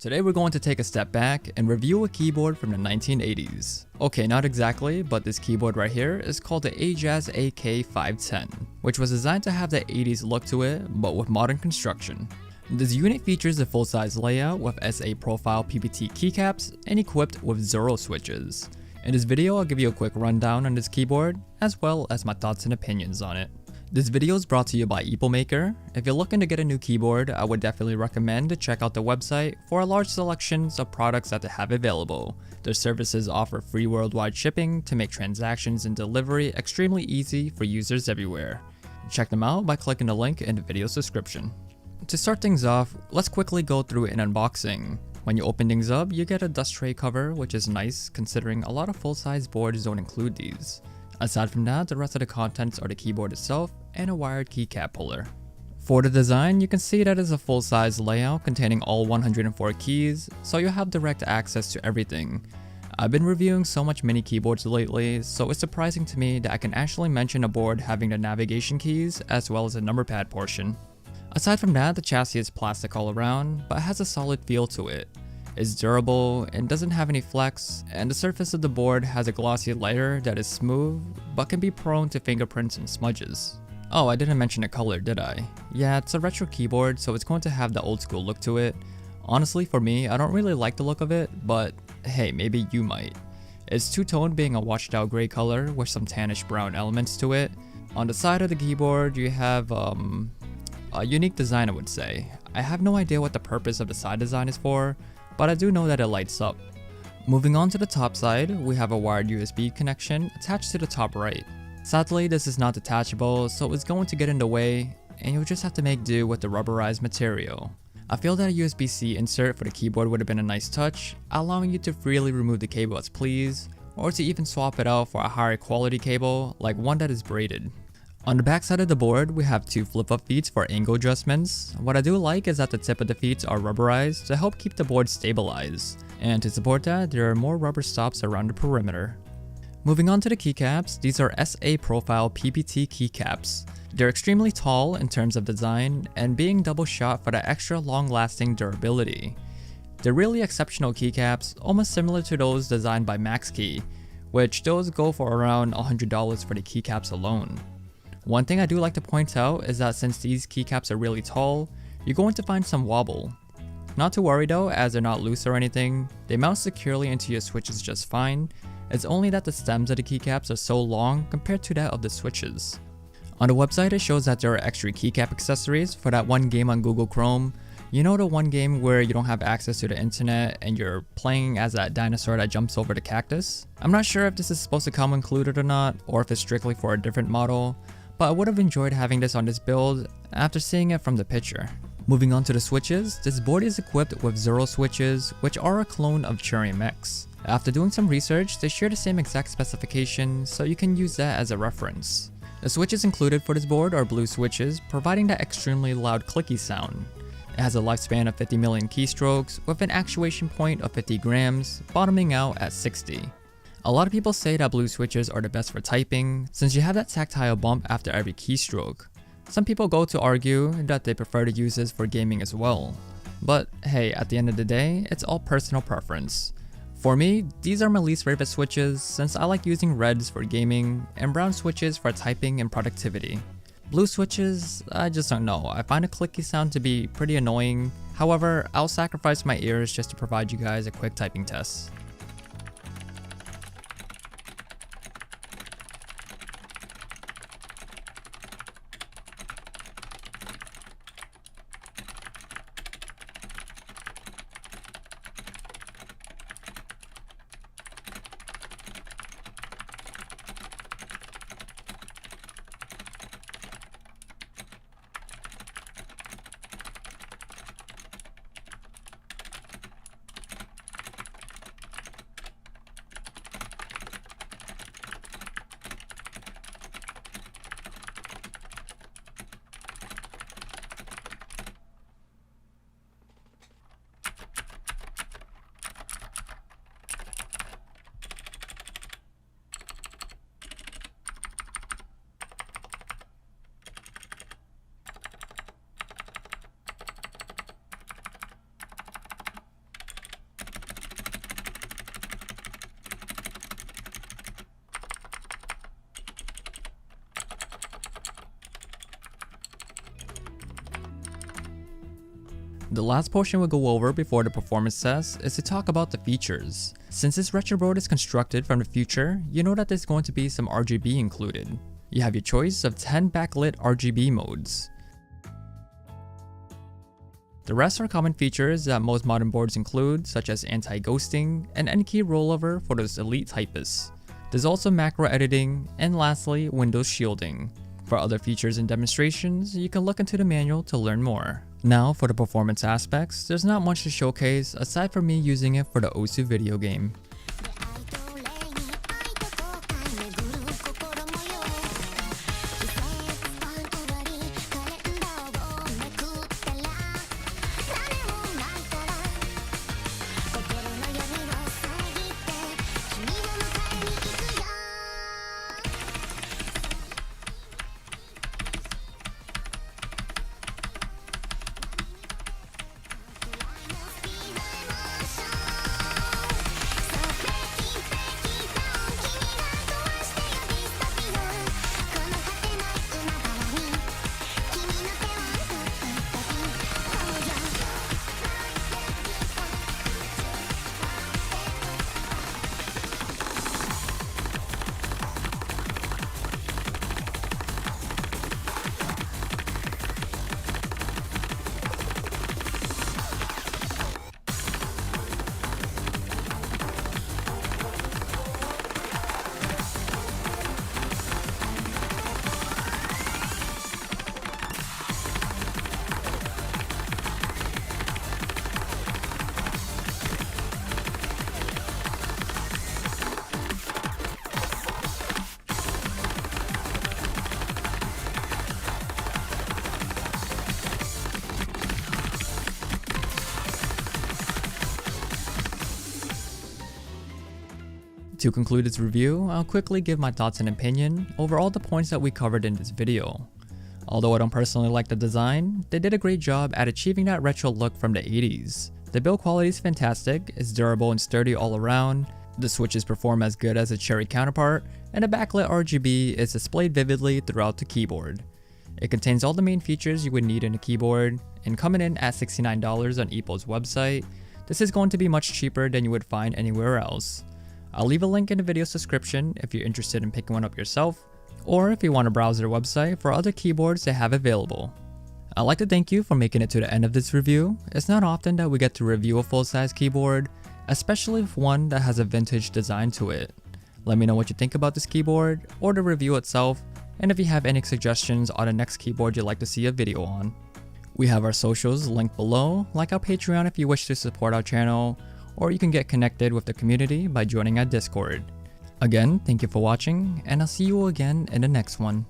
Today we're going to take a step back and review a keyboard from the 1980s. Okay, not exactly, but this keyboard right here is called the Ajazz AK510, which was designed to have the 80s look to it, but with modern construction. This unit features a full-size layout with SA profile PPT keycaps and equipped with 0 switches. In this video, I'll give you a quick rundown on this keyboard, as well as my thoughts and opinions on it. This video is brought to you by epomaker. If you're looking to get a new keyboard, I would definitely recommend to check out the website for a large selection of products that they have available. Their services offer free worldwide shipping to make transactions and delivery extremely easy for users everywhere. Check them out by clicking the link in the video's description. To start things off, let's quickly go through an unboxing. When you open things up, you get a dust tray cover, which is nice considering a lot of full-size boards don't include these. Aside from that, the rest of the contents are the keyboard itself and a wired keycap puller. For the design, you can see that it's a full-size layout containing all 104 keys, so you'll have direct access to everything. I've been reviewing so much mini keyboards lately, so it's surprising to me that I can actually mention a board having the navigation keys as well as the number pad portion. Aside from that, the chassis is plastic all around, but has a solid feel to it. It's durable and doesn't have any flex, and the surface of the board has a glossy layer that is smooth, but can be prone to fingerprints and smudges. Oh, I didn't mention the color, did I? Yeah, it's a retro keyboard, so it's going to have the old school look to it. Honestly, for me, I don't really like the look of it, but hey, maybe you might. It's two-tone, being a washed out gray color with some tannish brown elements to it. On the side of the keyboard, you have a unique design, I would say. I have no idea what the purpose of the side design is for, but I do know that it lights up. Moving on to the top side, we have a wired USB connection attached to the top right. Sadly, this is not detachable, so it's going to get in the way, and you'll just have to make do with the rubberized material. I feel that a USB-C insert for the keyboard would have been a nice touch, allowing you to freely remove the cable as please, or to even swap it out for a higher quality cable, like one that is braided. On the back side of the board, we have 2 flip-up feet for angle adjustments. What I do like is that the tip of the feet are rubberized to help keep the board stabilized, and to support that, there are more rubber stops around the perimeter. Moving on to the keycaps, these are SA profile PPT keycaps. They're extremely tall in terms of design, and being double shot for the extra long-lasting durability. They're really exceptional keycaps, almost similar to those designed by MaxKey, which those go for around $100 for the keycaps alone. One thing I do like to point out is that since these keycaps are really tall, you're going to find some wobble. Not to worry though, as they're not loose or anything, they mount securely into your switches just fine. It's only that the stems of the keycaps are so long compared to that of the switches. On the website, it shows that there are extra keycap accessories for that one game on Google Chrome. You know, the one game where you don't have access to the internet and you're playing as that dinosaur that jumps over the cactus? I'm not sure if this is supposed to come included or not, or if it's strictly for a different model, but I would have enjoyed having this on this build after seeing it from the picture. Moving on to the switches, this board is equipped with 0 switches, which are a clone of Cherry Mix. After doing some research, they share the same exact specifications, so you can use that as a reference. The switches included for this board are blue switches, providing that extremely loud clicky sound. It has a lifespan of 50 million keystrokes, with an actuation point of 50 grams, bottoming out at 60. A lot of people say that blue switches are the best for typing, since you have that tactile bump after every keystroke. Some people go to argue that they prefer to use this for gaming as well. But hey, at the end of the day, it's all personal preference. For me, these are my least favorite switches since I like using reds for gaming and brown switches for typing and productivity. Blue switches, I just don't know, I find the clicky sound to be pretty annoying. However, I'll sacrifice my ears just to provide you guys a quick typing test. The last portion we'll go over before the performance test is to talk about the features. Since this retro board is constructed from the future, you know that there's going to be some RGB included. You have your choice of 10 backlit RGB modes. The rest are common features that most modern boards include, such as anti-ghosting and N-key rollover for those elite typists. There's also macro editing, and lastly, Windows shielding. For other features and demonstrations, you can look into the manual to learn more. Now for the performance aspects, there's not much to showcase aside from me using it for the Osu video game. To conclude this review, I'll quickly give my thoughts and opinion over all the points that we covered in this video. Although I don't personally like the design, they did a great job at achieving that retro look from the 80s. The build quality is fantastic, it's durable and sturdy all around, the switches perform as good as a Cherry counterpart, and the backlit RGB is displayed vividly throughout the keyboard. It contains all the main features you would need in a keyboard, and coming in at $69 on Epo's website, this is going to be much cheaper than you would find anywhere else. I'll leave a link in the video's description if you're interested in picking one up yourself, or if you want to browse their website for other keyboards they have available. I'd like to thank you for making it to the end of this review. It's not often that we get to review a full-size keyboard, especially if one that has a vintage design to it. Let me know what you think about this keyboard, or the review itself, and if you have any suggestions on the next keyboard you'd like to see a video on. We have our socials linked below, like our Patreon if you wish to support our channel, or you can get connected with the community by joining our Discord. Again, thank you for watching, and I'll see you again in the next one.